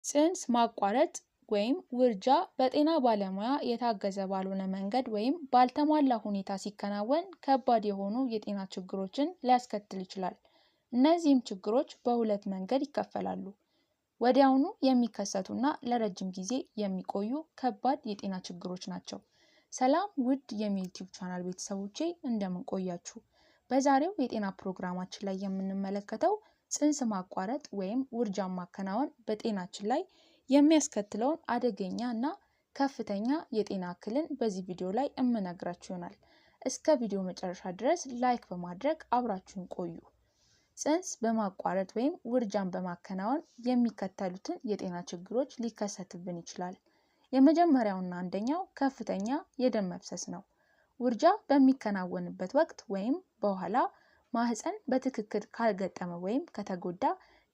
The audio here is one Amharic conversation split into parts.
ጽንስ ማቋረጥ ወይም ውርጃ በጤና ባለሙያ የታገዘ ባልሆነ መንገድ ወይም ባልተሟላ ሁኔታ ሲከናወን ከባድ የሆኑ የጤና ችግሮችን ሊያስከትል ይችላል። እነዚህም ችግሮች በሁለት መንገድ ይከፈላሉ። ወዲያውኑ የሚከሰቱና ለረጅም ጊዜ የሚቆዩ ከባድ የጤና ችግሮች ናቸው። ሰላም ውድ የዩቲዩብ ቻናል ቤተሰቦቼ እንደምን ቆያችሁ? በዛሬው የጤና ፕሮግራማችን ላይ የምንመለከተው ጽንስ ማቋረጥ ወይም ውርጃን ማከናወን በጤናችን ላይ የሚያስከትለውን አደገኛ እና ከፍተኛ የጤና እክልን በዚህ ቪዲዮ ላይ እምነግራችሁ ይሆናል። እስከ ቪዲዮ መጨረሻ ድረስ ላይክ በማድረግ አብራችሁን ቆዩ። ጽንስ በማቋረጥ ወይም ውርጃን በማከናወን የሚከተሉትን የጤና ችግሮች ሊከሰትብን ይችላል። የመጀመሪያውና አንደኛው ከፍተኛ የደም መፍሰስ ነው። ውርጃ በሚከናወንበት ወቅት ወይም በኋላ ማህፀን በትክክል ካልገጠመ ወይም ከተጎዳ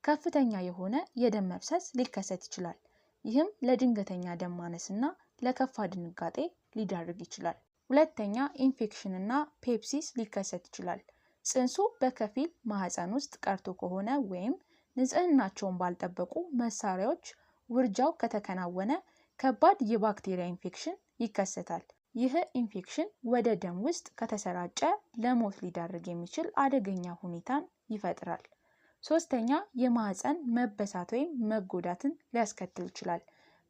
ከፍተኛ የሆነ የደም መፍሰስ ሊከሰት ይችላል። ይህም ለድንገተኛ ደም ማነስና ለከፋ ድንጋጤ ሊዳርግ ይችላል። ሁለተኛ ኢንፌክሽን እና ፔፕሲስ ሊከሰት ይችላል። ጽንሱ በከፊል ማህፀን ውስጥ ቀርቶ ከሆነ ወይም ንጽህናቸውን ባልጠበቁ መሳሪያዎች ውርጃው ከተከናወነ ከባድ የባክቴሪያ ኢንፌክሽን ይከሰታል። ይህ ኢንፌክሽን ወደ ደም ውስጥ ከተሰራጨ ለሞት ሊዳርግ የሚችል አደገኛ ሁኔታን ይፈጥራል። ሶስተኛ የማህፀን መበሳት ወይም መጎዳትን ሊያስከትል ይችላል።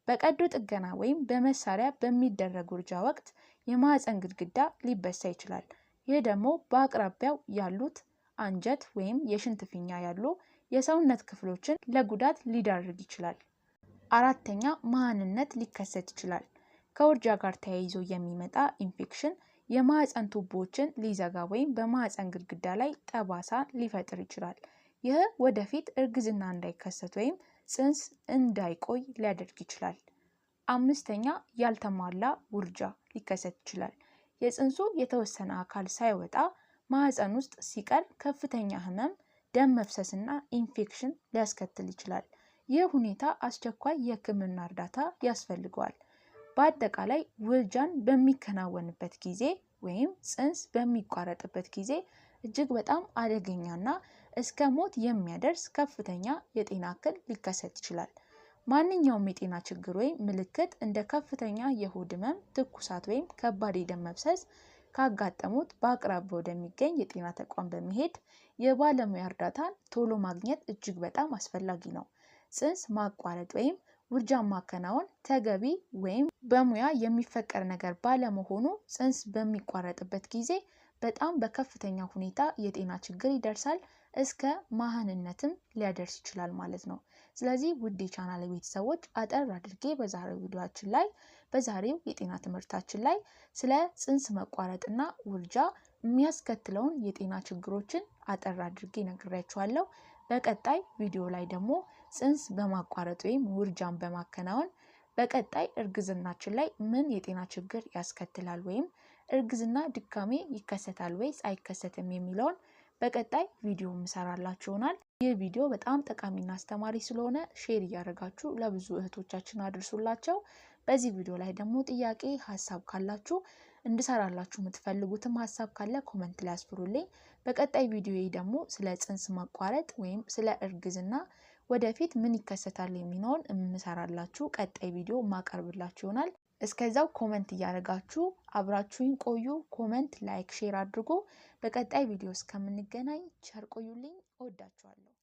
በቀዶ ጥገና ወይም በመሳሪያ በሚደረግ ውርጃ ወቅት የማህፀን ግድግዳ ሊበሳ ይችላል። ይህ ደግሞ በአቅራቢያው ያሉት አንጀት ወይም የሽንት ፊኛ ያሉ የሰውነት ክፍሎችን ለጉዳት ሊዳርግ ይችላል። አራተኛ መሃንነት ሊከሰት ይችላል። ከውርጃ ጋር ተያይዞ የሚመጣ ኢንፌክሽን የማህፀን ቱቦዎችን ሊዘጋ ወይም በማህፀን ግድግዳ ላይ ጠባሳ ሊፈጥር ይችላል። ይህ ወደፊት እርግዝና እንዳይከሰት ወይም ጽንስ እንዳይቆይ ሊያደርግ ይችላል። አምስተኛ ያልተሟላ ውርጃ ሊከሰት ይችላል። የጽንሱ የተወሰነ አካል ሳይወጣ ማህፀን ውስጥ ሲቀር ከፍተኛ ህመም፣ ደም መፍሰስና ኢንፌክሽን ሊያስከትል ይችላል። ይህ ሁኔታ አስቸኳይ የህክምና እርዳታ ያስፈልገዋል። በአጠቃላይ ውርጃን በሚከናወንበት ጊዜ ወይም ጽንስ በሚቋረጥበት ጊዜ እጅግ በጣም አደገኛና እስከ ሞት የሚያደርስ ከፍተኛ የጤና እክል ሊከሰት ይችላል። ማንኛውም የጤና ችግር ወይም ምልክት እንደ ከፍተኛ የሆድ ህመም፣ ትኩሳት ወይም ከባድ የደም መፍሰስ ካጋጠሙት በአቅራቢያው ወደሚገኝ የጤና ተቋም በመሄድ የባለሙያ እርዳታን ቶሎ ማግኘት እጅግ በጣም አስፈላጊ ነው። ጽንስ ማቋረጥ ወይም ውርጃን ማከናወን ተገቢ ወይም በሙያ የሚፈቀድ ነገር ባለመሆኑ ጽንስ በሚቋረጥበት ጊዜ በጣም በከፍተኛ ሁኔታ የጤና ችግር ይደርሳል፣ እስከ መሃንነትም ሊያደርስ ይችላል ማለት ነው። ስለዚህ ውድ የቻናል ቤተሰቦች አጠር አድርጌ በዛሬው የጤና ትምህርታችን ላይ ስለ ጽንስ መቋረጥና ውርጃ የሚያስከትለውን የጤና ችግሮችን አጠር አድርጌ ነግሬያችኋለሁ። በቀጣይ ቪዲዮ ላይ ደግሞ ጽንስ በማቋረጥ ወይም ውርጃን በማከናወን በቀጣይ እርግዝናችን ላይ ምን የጤና ችግር ያስከትላል ወይም እርግዝና ድጋሜ ይከሰታል ወይስ አይከሰትም የሚለውን በቀጣይ ቪዲዮ እንሰራላችሁ ይሆናል። ይህ ቪዲዮ በጣም ጠቃሚና አስተማሪ ስለሆነ ሼር እያደረጋችሁ ለብዙ እህቶቻችን አድርሱላቸው። በዚህ ቪዲዮ ላይ ደግሞ ጥያቄ፣ ሀሳብ ካላችሁ እንድሰራላችሁ የምትፈልጉትም ሀሳብ ካለ ኮሜንት ላይ አስፍሩልኝ። በቀጣይ ቪዲዮ ደግሞ ስለ ጽንስ ማቋረጥ ወይም ስለ እርግዝና ወደፊት ምን ይከሰታል የሚለውን እንሰራላችሁ ቀጣይ ቪዲዮ ማቀርብላችሁ ይሆናል። እስከዛው ኮሜንት እያደረጋችሁ አብራችሁኝ ቆዩ። ኮሜንት፣ ላይክ፣ ሼር አድርጉ። በቀጣይ ቪዲዮ እስከምንገናኝ ቸር ቆዩልኝ። እወዳችኋለሁ።